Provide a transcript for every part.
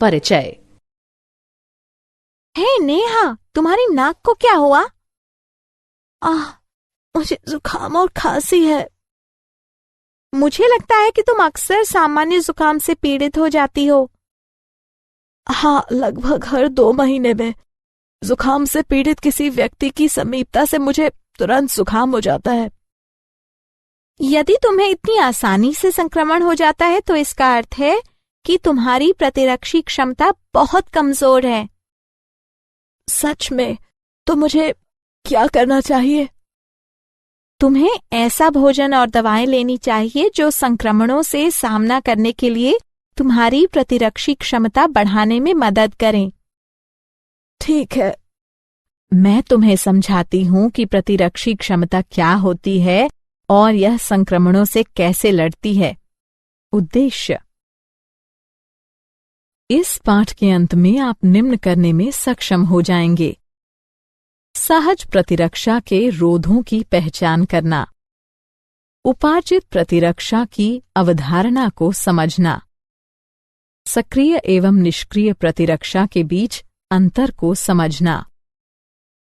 परिचय। हे नेहा, तुम्हारी नाक को क्या हुआ? मुझे जुकाम और खांसी है। मुझे लगता है कि तुम अक्सर सामान्य जुकाम से पीड़ित हो जाती हो। हाँ, लगभग हर 2 महीने में जुकाम से पीड़ित किसी व्यक्ति की समीपता से मुझे तुरंत जुकाम हो जाता है। यदि तुम्हें इतनी आसानी से संक्रमण हो जाता है तो इसका अर्थ है कि तुम्हारी प्रतिरक्षी क्षमता बहुत कमजोर है। सच में? तो मुझे क्या करना चाहिए? तुम्हें ऐसा भोजन और दवाएं लेनी चाहिए जो संक्रमणों से सामना करने के लिए तुम्हारी प्रतिरक्षी क्षमता बढ़ाने में मदद करें। ठीक है। मैं तुम्हें समझाती हूँ कि प्रतिरक्षी क्षमता क्या होती है और यह संक्रमणों से कैसे लड़ती है। उद्देश्य: इस पाठ के अंत में आप निम्न करने में सक्षम हो जाएंगे। सहज प्रतिरक्षा के रोधों की पहचान करना, उपार्जित प्रतिरक्षा की अवधारणा को समझना, सक्रिय एवं निष्क्रिय प्रतिरक्षा के बीच अंतर को समझना,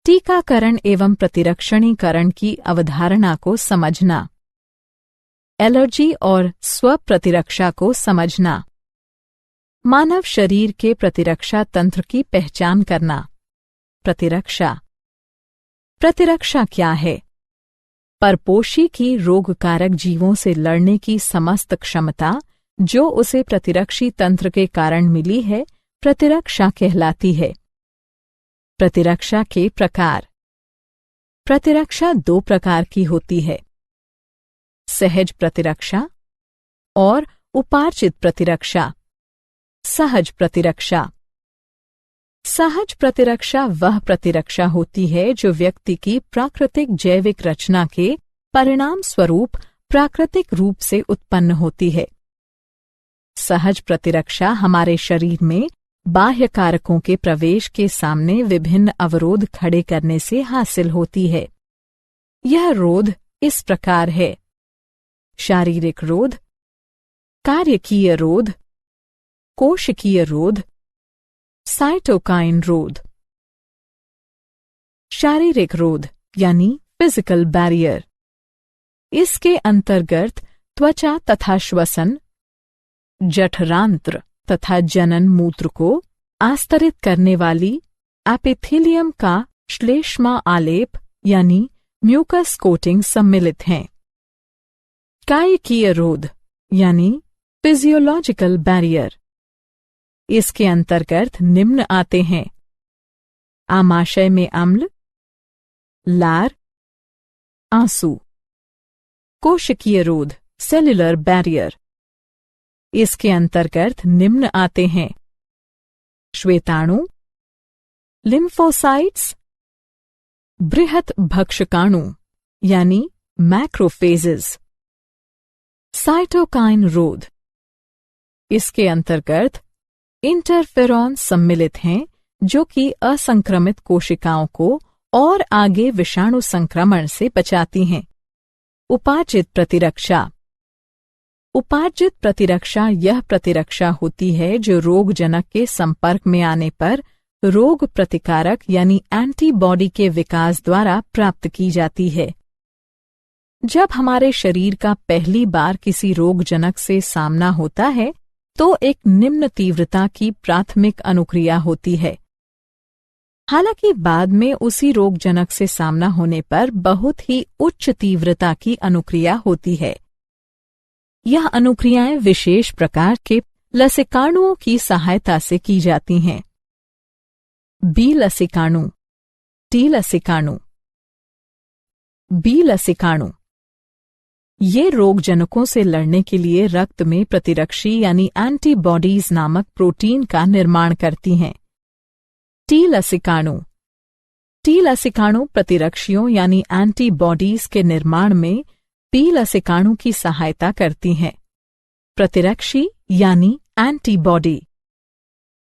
टीकाकरण एवं प्रतिरक्षणीकरण की अवधारणा को समझना, एलर्जी और स्व प्रतिरक्षा को समझना, मानव शरीर के प्रतिरक्षा तंत्र की पहचान करना। प्रतिरक्षा क्या है? परपोषी की रोगकारक जीवों से लड़ने की समस्त क्षमता जो उसे प्रतिरक्षी तंत्र के कारण मिली है, प्रतिरक्षा कहलाती है। प्रतिरक्षा के प्रकार। प्रतिरक्षा 2 प्रकार की होती है: सहज प्रतिरक्षा और उपार्जित प्रतिरक्षा। सहज प्रतिरक्षा वह प्रतिरक्षा होती है जो व्यक्ति की प्राकृतिक जैविक रचना के परिणाम स्वरूप प्राकृतिक रूप से उत्पन्न होती है। सहज प्रतिरक्षा हमारे शरीर में बाह्य कारकों के प्रवेश के सामने विभिन्न अवरोध खड़े करने से हासिल होती है। यह रोध इस प्रकार है: शारीरिक रोध, कार्यकीय रोध, कोशिकीय रोध, साइटोकाइन रोध। शारीरिक रोध यानी फिजिकल बैरियर। इसके अंतर्गत त्वचा तथा श्वसन, जठरांत्र तथा जनन मूत्र को आस्तरित करने वाली एपिथेलियम का श्लेष्मा आलेप यानी म्यूकस कोटिंग सम्मिलित हैं। कायिकीय रोध यानी फिजियोलॉजिकल बैरियर। इसके अंतर्गत निम्न आते हैं: आमाशय में अम्ल, लार, आंसू। कोशिकीय रोध सेल्युलर बैरियर। इसके अंतर्गत निम्न आते हैं: श्वेताणु, लिम्फोसाइट्स, बृहत भक्षकाणु यानी मैक्रोफेजेस। साइटोकाइन रोध। इसके अंतर्गत इंटरफेरॉन सम्मिलित हैं जो कि असंक्रमित कोशिकाओं को और आगे विषाणु संक्रमण से बचाती हैं। उपार्जित प्रतिरक्षा यह प्रतिरक्षा होती है जो रोगजनक के संपर्क में आने पर रोग प्रतिकारक यानी एंटीबॉडी के विकास द्वारा प्राप्त की जाती है। जब हमारे शरीर का पहली बार किसी रोगजनक से सामना होता है तो एक निम्न तीव्रता की प्राथमिक अनुक्रिया होती है। हालांकि बाद में उसी रोगजनक से सामना होने पर बहुत ही उच्च तीव्रता की अनुक्रिया होती है। यह अनुक्रियाएं विशेष प्रकार के लसिकाणुओं की सहायता से की जाती हैं। बी लसिकाणु, टी लसिकाणु। बी लसिकाणु ये रोगजनकों से लड़ने के लिए रक्त में प्रतिरक्षी यानी एंटीबॉडीज नामक प्रोटीन का निर्माण करती हैं। टी लसिकाणु प्रतिरक्षियों यानी एंटीबॉडीज के निर्माण में बी लसिकाणु की सहायता करती हैं। प्रतिरक्षी यानी एंटीबॉडी।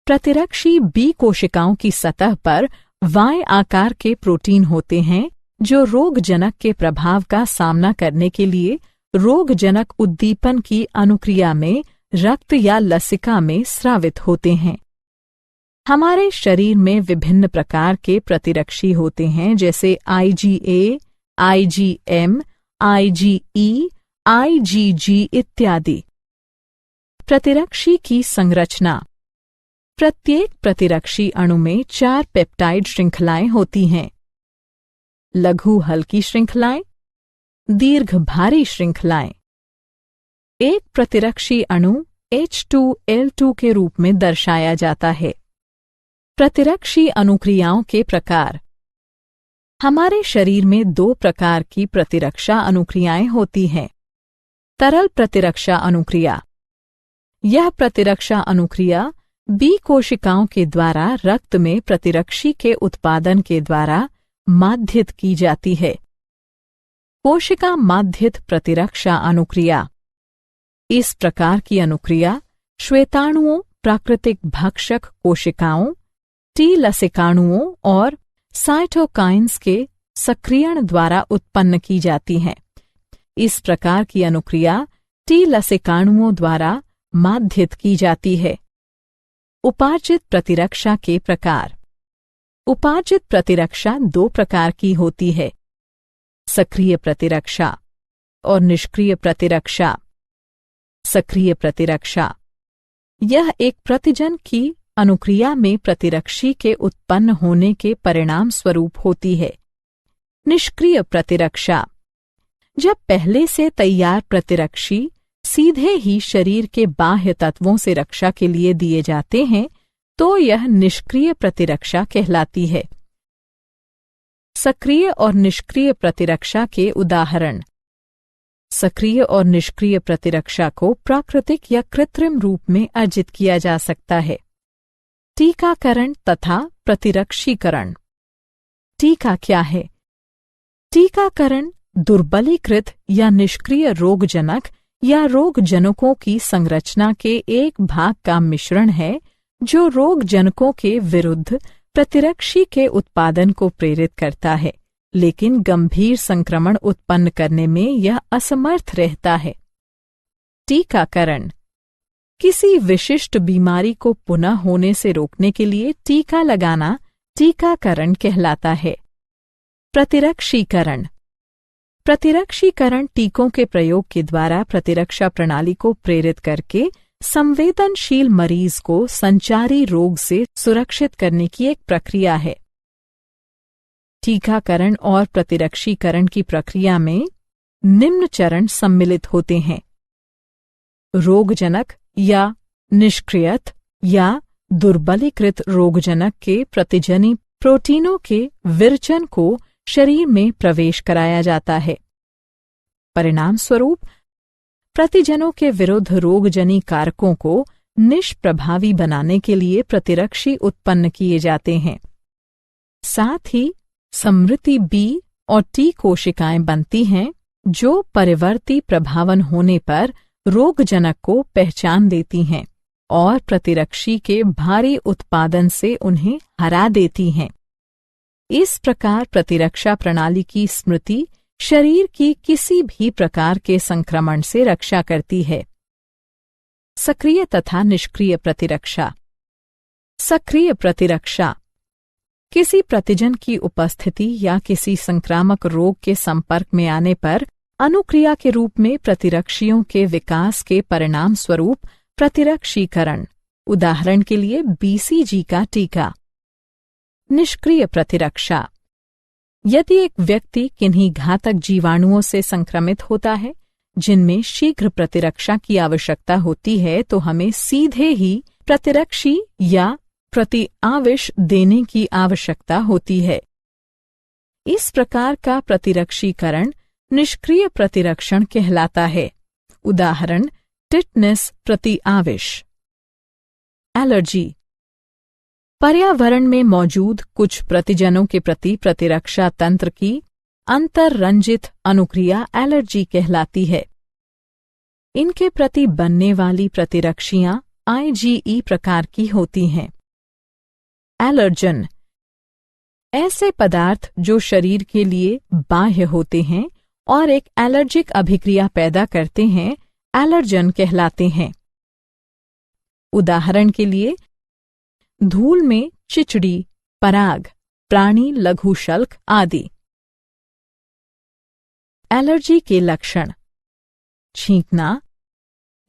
प्रतिरक्षी बी कोशिकाओं की सतह पर वाय आकार के प्रोटीन होते हैं जो रोगजनक के प्रभाव का सामना करने के लिए रोगजनक उद्दीपन की अनुक्रिया में रक्त या लसिका में स्रावित होते हैं। हमारे शरीर में विभिन्न प्रकार के प्रतिरक्षी होते हैं, जैसे IgA, IgM, IgE, IgG इत्यादि। प्रतिरक्षी की संरचना। प्रत्येक प्रतिरक्षी अणु में 4 पेप्टाइड श्रृंखलाएं होती हैं। लघु हल्की श्रृंखलाएं, दीर्घ भारी श्रृंखलाएं। एक प्रतिरक्षी अणु H2L2 के रूप में दर्शाया जाता है। प्रतिरक्षी अनुक्रियाओं के प्रकार। हमारे शरीर में 2 प्रकार की प्रतिरक्षा अनुक्रियाएं होती हैं। तरल प्रतिरक्षा अनुक्रिया। यह प्रतिरक्षा अनुक्रिया B कोशिकाओं के द्वारा रक्त में प्रतिरक्षी के उत्पादन के द्वारा माध्यित की जाती है। कोशिका माध्यित प्रतिरक्षा अनुक्रिया। इस प्रकार की अनुक्रिया श्वेताणुओं, प्राकृतिक भक्षक कोशिकाओं, T लसिकाणुओं और साइटोकाइन्स के सक्रियण द्वारा उत्पन्न की जाती हैं। इस प्रकार की अनुक्रिया T लसिकाणुओं द्वारा माध्यित की जाती है। उपार्जित प्रतिरक्षा के प्रकार। उपार्जित प्रतिरक्षा 2 प्रकार की होती है, सक्रिय प्रतिरक्षा और निष्क्रिय प्रतिरक्षा। सक्रिय प्रतिरक्षा यह एक प्रतिजन की अनुक्रिया में प्रतिरक्षी के उत्पन्न होने के परिणाम स्वरूप होती है। निष्क्रिय प्रतिरक्षा जब पहले से तैयार प्रतिरक्षी सीधे ही शरीर के बाह्य तत्वों से रक्षा के लिए दिए जाते हैं, तो यह निष्क्रिय प्रतिरक्षा कहलाती है। सक्रिय और निष्क्रिय प्रतिरक्षा के उदाहरण। सक्रिय और निष्क्रिय प्रतिरक्षा को प्राकृतिक या कृत्रिम रूप में अर्जित किया जा सकता है। टीकाकरण तथा प्रतिरक्षीकरण। टीका क्या है? टीकाकरण दुर्बलीकृत या निष्क्रिय रोगजनक या रोगजनकों की संरचना के एक भाग का मिश्रण है, जो रोगजनकों के विरुद्ध प्रतिरक्षी के उत्पादन को प्रेरित करता है, लेकिन गंभीर संक्रमण उत्पन्न करने में यह असमर्थ रहता है। टीकाकरण किसी विशिष्ट बीमारी को पुनः होने से रोकने के लिए टीका लगाना टीकाकरण कहलाता है। प्रतिरक्षीकरण। प्रतिरक्षीकरण टीकों के प्रयोग के द्वारा प्रतिरक्षा प्रणाली को प्रेरित करके संवेदनशील मरीज को संचारी रोग से सुरक्षित करने की एक प्रक्रिया है। टीकाकरण और प्रतिरक्षीकरण की प्रक्रिया में निम्न चरण सम्मिलित होते हैं। रोगजनक या निष्क्रियत या दुर्बलीकृत रोगजनक के प्रतिजनी प्रोटीनों के विरचन को शरीर में प्रवेश कराया जाता है। परिणाम स्वरूप प्रतिजनों के विरुद्ध रोगजनी कारकों को निष्प्रभावी बनाने के लिए प्रतिरक्षी उत्पन्न किए जाते हैं। साथ ही समृद्धि B और T कोशिकाएं बनती हैं, जो परिवर्ती प्रभावन होने पर रोगजनक को पहचान देती हैं और प्रतिरक्षी के भारी उत्पादन से उन्हें हरा देती हैं। इस प्रकार प्रतिरक्षा प्रणाली की स्मृति शरीर की किसी भी प्रकार के संक्रमण से रक्षा करती है। सक्रिय तथा निष्क्रिय प्रतिरक्षा। सक्रिय प्रतिरक्षा किसी प्रतिजन की उपस्थिति या किसी संक्रामक रोग के संपर्क में आने पर अनुक्रिया के रूप में प्रतिरक्षियों के विकास के परिणाम स्वरूप प्रतिरक्षीकरण। उदाहरण के लिए BCG का टीका। निष्क्रिय प्रतिरक्षा यदि एक व्यक्ति किन्हीं घातक जीवाणुओं से संक्रमित होता है जिनमें शीघ्र प्रतिरक्षा की आवश्यकता होती है, तो हमें सीधे ही प्रतिरक्षी या प्रतिआविष देने की आवश्यकता होती है। इस प्रकार का प्रतिरक्षीकरण निष्क्रिय प्रतिरक्षण कहलाता है। उदाहरण टिटनेस प्रतिआविष। एलर्जी पर्यावरण में मौजूद कुछ प्रतिजनों के प्रति प्रतिरक्षा तंत्र की अंतररंजित अनुक्रिया एलर्जी कहलाती है। इनके प्रति बनने वाली प्रतिरक्षियां IgE प्रकार की होती हैं। एलर्जन ऐसे पदार्थ जो शरीर के लिए बाह्य होते हैं और एक एलर्जिक अभिक्रिया पैदा करते हैं, एलर्जन कहलाते हैं। उदाहरण के लिए धूल में चिचड़ी, पराग, प्राणी लघुशल्क आदि। एलर्जी के लक्षण: छींकना,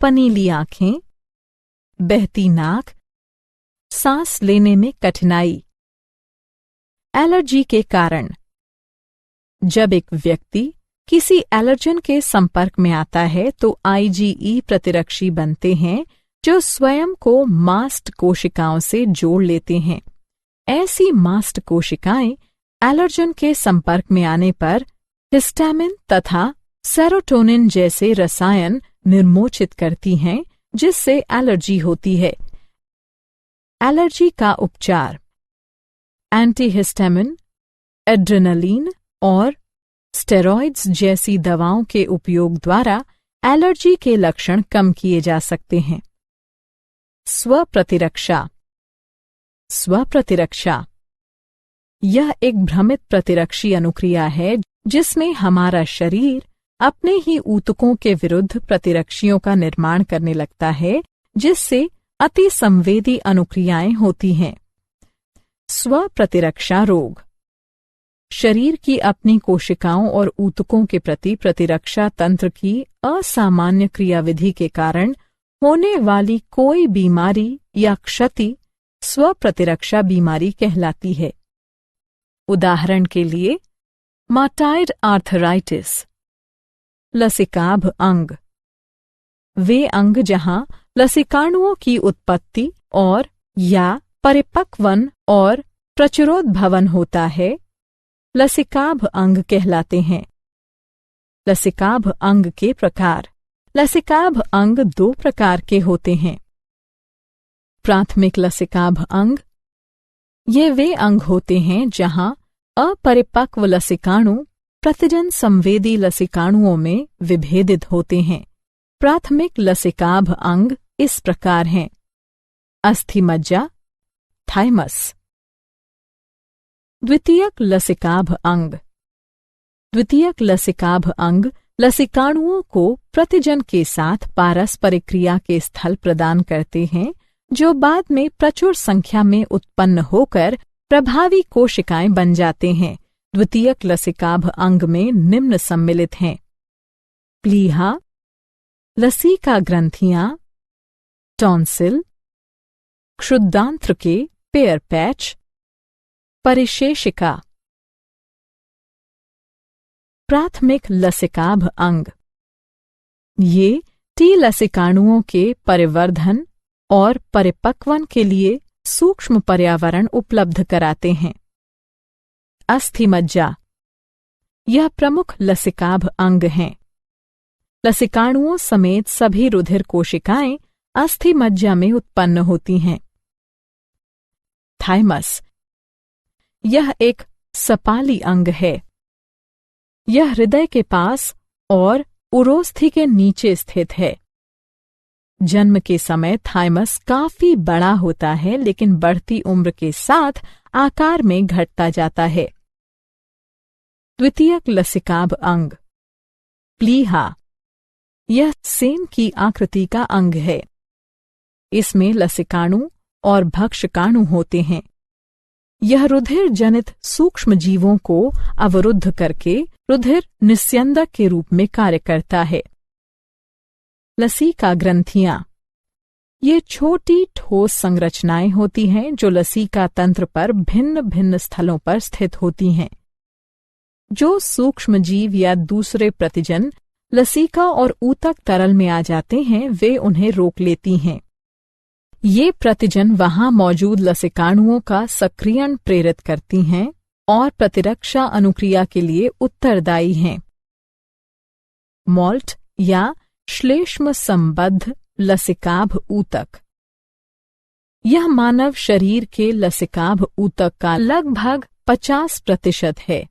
पनीली आंखें, बहती नाक, सांस लेने में कठिनाई। एलर्जी के कारण: जब एक व्यक्ति किसी एलर्जन के संपर्क में आता है तो आईजीई प्रतिरक्षी बनते हैं जो स्वयं को मास्ट कोशिकाओं से जोड़ लेते हैं। ऐसी मास्ट कोशिकाएं एलर्जन के संपर्क में आने पर हिस्टामिन तथा सेरोटोनिन जैसे रसायन निर्मोचित करती हैं, जिससे एलर्जी होती है। एलर्जी का उपचार: एंटीहिस्टामिन, एड्रेनलिन और स्टेरॉइड्स जैसी दवाओं के उपयोग द्वारा एलर्जी के लक्षण कम किए जा सकते हैं। स्वप्रतिरक्षा: स्वप्रतिरक्षा यह एक भ्रमित प्रतिरक्षी अनुक्रिया है जिसमें हमारा शरीर अपने ही ऊतकों के विरुद्ध प्रतिरक्षियों का निर्माण करने लगता है, जिससे अति संवेदी अनुक्रियाएं होती हैं। स्वप्रतिरक्षा रोग: शरीर की अपनी कोशिकाओं और ऊतकों के प्रति प्रतिरक्षा तंत्र की असामान्य क्रियाविधि के कारण होने वाली कोई बीमारी या क्षति स्वप्रतिरक्षा बीमारी कहलाती है। उदाहरण के लिए रूमेटॉइड आर्थराइटिस, लसिकाभ अंग, वे अंग जहां लसिकाणुओं की उत्पत्ति और या परिपक्वन और प्रचुरोद्भवन होता है, लसिकाभ अंग कहलाते हैं। लसिकाभ अंग के प्रकार: लसिकाभ अंग 2 प्रकार के होते हैं। प्राथमिक लसिकाभ अंग: ये वे अंग होते हैं जहां अपरिपक्व लसिकाणु प्रतिजन संवेदी लसिकाणुओं में विभेदित होते हैं। प्राथमिक लसिकाभ अंग इस प्रकार हैं: अस्थिमज्जा, थाइमस। द्वितीयक लसिकाभ अंग: द्वितीयक लसिकाभ अंग लसिकाणुओं को प्रतिजन के साथ पारस्परिक क्रिया के स्थल प्रदान करते हैं, जो बाद में प्रचुर संख्या में उत्पन्न होकर प्रभावी कोशिकाएं बन जाते हैं। द्वितीयक लसिकाभ अंग में निम्न सम्मिलित हैं: प्लीहा, लसिका ग्रंथियां, टॉन्सिल, क्षुद्रांत्र के पेयर पैच, परिशेषिका। प्राथमिक लसिकाभ अंग: ये टी लसिकाणुओं के परिवर्धन और परिपक्वन के लिए सूक्ष्म पर्यावरण उपलब्ध कराते हैं। अस्थिमज्जा: यह प्रमुख लसिकाभ अंग हैं। लसिकाणुओं समेत सभी रुधिर कोशिकाएं अस्थिमज्जा में उत्पन्न होती हैं। थाइमस: यह एक सपाली अंग है। यह हृदय के पास और उरोस्थि के नीचे स्थित है। जन्म के समय थाइमस काफी बड़ा होता है, लेकिन बढ़ती उम्र के साथ आकार में घटता जाता है। द्वितीयक लसिकाभ अंग: प्लीहा, यह सेम की आकृति का अंग है। इसमें लसिकाणु और भक्षकाणु होते हैं। यह रुधिर जनित सूक्ष्म जीवों को अवरुद्ध करके रुधिर निस्यंदक के रूप में कार्य करता है। लसिका ग्रंथियां: ये छोटी ठोस संरचनाएं होती हैं जो लसिका तंत्र पर भिन्न भिन्न स्थलों पर स्थित होती हैं। जो सूक्ष्म जीव या दूसरे प्रतिजन लसिका और ऊतक तरल में आ जाते हैं, वे उन्हें रोक लेती हैं। ये प्रतिजन वहां मौजूद लसिकाणुओं का सक्रियण प्रेरित करती हैं और प्रतिरक्षा अनुक्रिया के लिए उत्तरदायी हैं। मॉल्ट या श्लेष्म संबद्ध लसिकाभ ऊतक: यह मानव शरीर के लसिकाभ ऊतक का लगभग 50% है।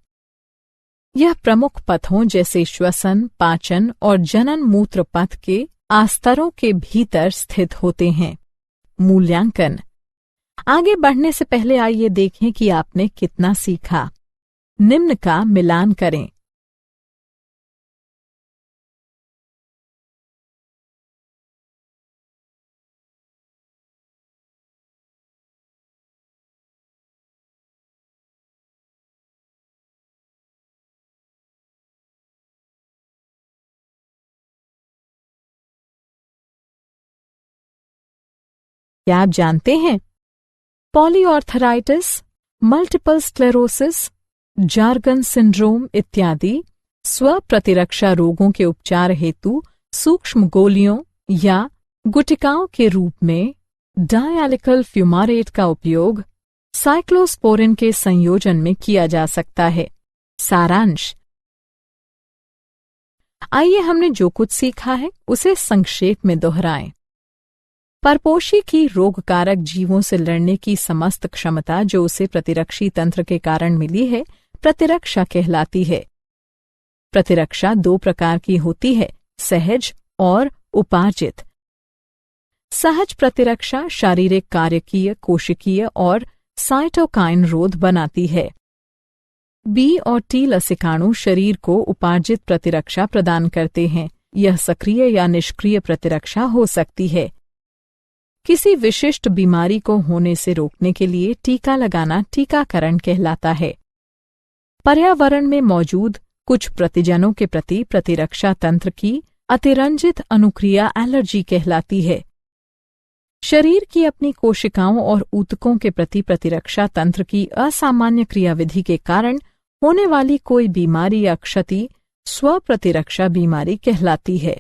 यह प्रमुख पथों जैसे श्वसन, पाचन और जनन मूत्र पथ के आस्तरों के भीतर स्थित होते हैं। मूल्यांकन: आगे बढ़ने से पहले आइए देखें कि आपने कितना सीखा। निम्न का मिलान करें। क्या आप जानते हैं? Polyarthritis, multiple sclerosis, jargon syndrome इत्यादि स्व प्रतिरक्षा रोगों के उपचार हेतु सूक्ष्म गोलियों या गुटिकाओं के रूप में डायलिकल फ्यूमारेट का उपयोग साइक्लोस्पोरिन के संयोजन में किया जा सकता है। सारांश। आइए हमने जो कुछ सीखा है उसे संक्षेप में दोहराएं। परपोषी की रोगकारक जीवों से लड़ने की समस्त क्षमता जो उसे प्रतिरक्षी तंत्र के कारण मिली है, प्रतिरक्षा कहलाती है। प्रतिरक्षा 2 प्रकार की होती है, सहज और उपार्जित। सहज प्रतिरक्षा शारीरिक, कार्यकीय, कोशिकीय और साइटोकाइन रोध बनाती है। बी और टी लसिकाणु शरीर को उपार्जित प्रतिरक्षा प्रदान करते हैं। यह सक्रिय या निष्क्रिय प्रतिरक्षा हो सकती है। किसी विशिष्ट बीमारी को होने से रोकने के लिए टीका लगाना टीकाकरण कहलाता है। पर्यावरण में मौजूद कुछ प्रतिजनों के प्रति प्रतिरक्षा तंत्र की अतिरंजित अनुक्रिया एलर्जी कहलाती है। शरीर की अपनी कोशिकाओं और ऊतकों के प्रति प्रतिरक्षा तंत्र की असामान्य क्रियाविधि के कारण होने वाली कोई बीमारी या क्षति स्व प्रतिरक्षा बीमारी कहलाती है।